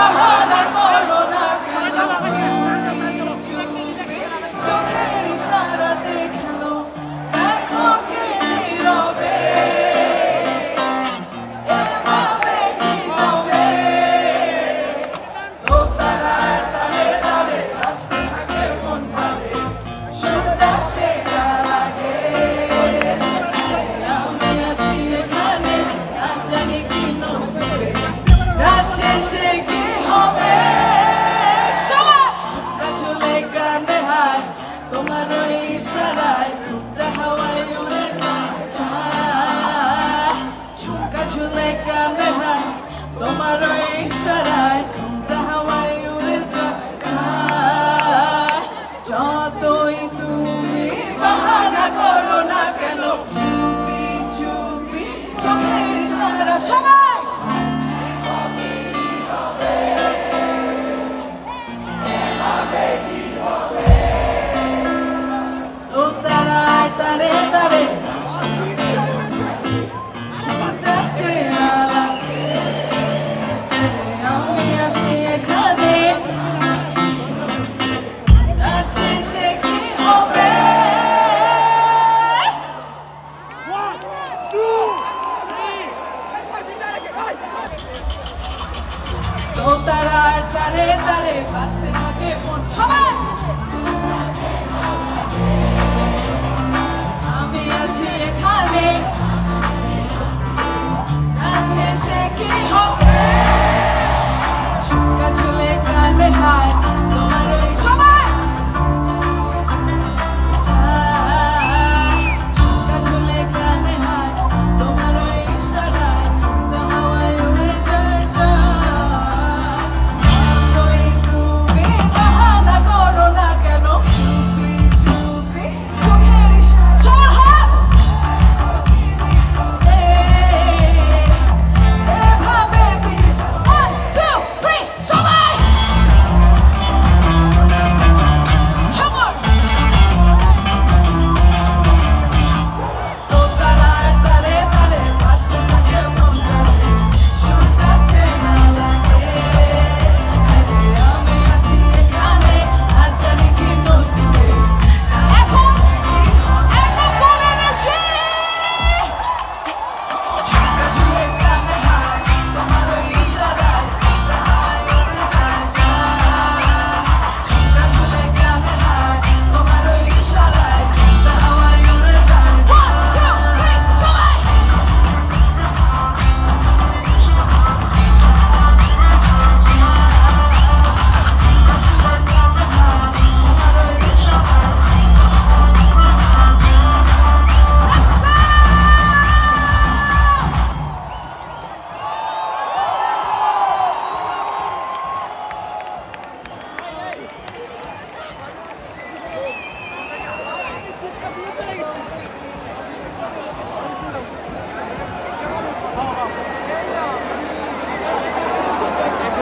বাহানা করো না কেন চুপি চোখের ইশারাতে খেলো দেখো কে নীরবে এভাবে কি জমে ও তারার তারে তারে আসতে থাকে মন পারে সুরটা চেনা লাগে আমি আছি এখানে না জানি কি নসিবে রাত শেষে কি হবে সবাই ঝুমকা ঝুলে কানে হায় তোমার ওই ইশারায় ঠোঁটটা হাওয়ায় উড়ে যায় ঝুমকা ঝুলে কানে হায় তোমার ওই ইশারায় ঠোঁটটা হাওয়ায় উড়ে যায় যতই তুমি বাহানা করো না কেন চুপি চুপি চোখের ইশারা সবাই ও তারার তারে তারে সুরটা চেনা লাগে আমি আছি এখানে রাত শেষে কি হবে ও তারার তারে তারে বাঁচতে থাকে মন সবাই আমি আছি এখানে রাত শেষে কি হবে